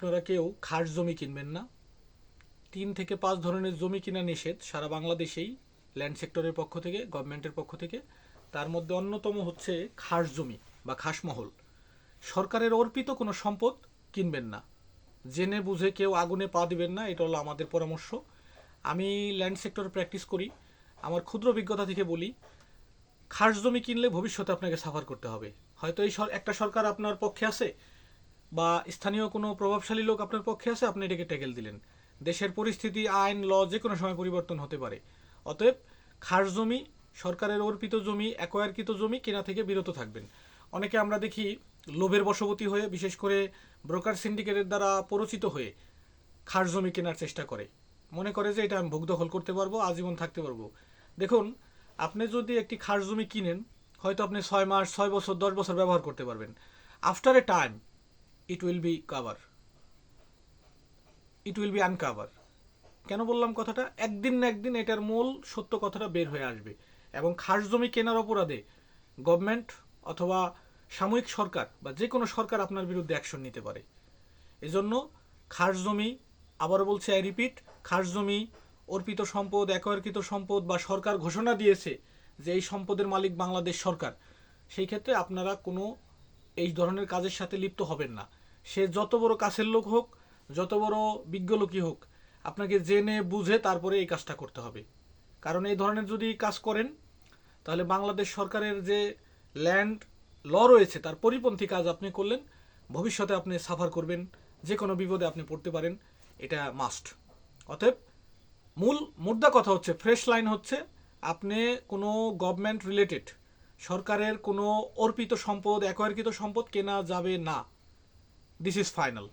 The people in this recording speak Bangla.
আপনারা কেউ খাস জমি কিনবেন না। 3 থেকে 5 ধরনের জমি কিনা নিষেধ সারা বাংলাদেশেই, ল্যান্ড সেক্টরের পক্ষ থেকে, গভর্নমেন্টের পক্ষ থেকে। তার মধ্যে অন্যতম হচ্ছে খাস জমি বা খাসমহল। সরকারের অর্পিত কোনো সম্পদ কিনবেন না। জেনে বুঝে কেউ আগুনে পা দিবেন না, এটা হলো আমাদের পরামর্শ। আমি ল্যান্ড সেক্টরে প্র্যাকটিস করি, আমার ক্ষুদ্র অভিজ্ঞতা থেকে বলি, খাস জমি কিনলে ভবিষ্যতে আপনাকে সাফার করতে হবে। হয়তো একটা সরকার আপনার পক্ষে আছে বা স্থানীয় কোনো প্রভাবশালী লোক আপনার পক্ষে আছে, আপনি এটাকে ট্যাকেল দিলেন। দেশের পরিস্থিতি, আইন, ল যে কোনো সময় পরিবর্তন হতে পারে। অতএব খাস জমি, সরকারের অর্পিত জমি, অ্যাকোয়ারকৃত জমি কেনা থেকে বিরত থাকবেন। অনেকে আমরা দেখি লোভের বশবর্তী হয়ে, বিশেষ করে ব্রোকার সিন্ডিকেটের দ্বারা পরিচিত হয়ে খাস জমি কেনার চেষ্টা করে, মনে করে যে এটা আমি ভোগ দখল করতে পারবো, আজীবন থাকতে পারবো। দেখুন, আপনি যদি একটি খাস জমি কিনেন, হয়তো আপনি 6 মাস, 6 বছর, 10 বছর ব্যবহার করতে পারবেন। After a time it will be cover, it will be uncover. কেন বললাম কথাটা? একদিন না একদিন এটার মূল সত্য কথাটা বের হয়ে আসবে। এবং খাস জমি কেনার অপরাধে গভর্নমেন্ট অথবা সাময়িক সরকার বা যে কোনো সরকার আপনার বিরুদ্ধে অ্যাকশন নিতে পারে। এজন্য খাস জমি, আবারও বলছি, আই রিপিট, খাস জমি, অর্পিত সম্পদ, একরকৃত সম্পদ বা সরকার ঘোষণা দিয়েছে যে এই সম্পদের মালিক বাংলাদেশ সরকার, সেই ক্ষেত্রে আপনারা কোনো এই ধরনের কাজের সাথে লিপ্ত হবেন না। সে যত বড় কাছের লোক হোক, যত বড় বিজ্ঞ লোকই হোক, আপনাকে জেনে বুঝে তারপরে এই কাজটা করতে হবে। কারণ এই ধরনের যদি কাজ করেন, তাহলে বাংলাদেশ সরকারের যে ল্যান্ড ল রয়েছে তার পরিপন্থী কাজ আপনি করলেন, ভবিষ্যতে আপনি সাফার করবেন, যে কোনো বিপদে আপনি পড়তে পারেন, এটা মাস্ট। অতএব মূল মুদ্রা কথা হচ্ছে, ফ্রেশ লাইন হচ্ছে, আপনি কোনো গভর্নমেন্ট রিলেটেড, সরকারের কোনো অর্পিত সম্পদ, অ্যাকোয়ারকৃত সম্পদ কেনা যাবে না। This is final.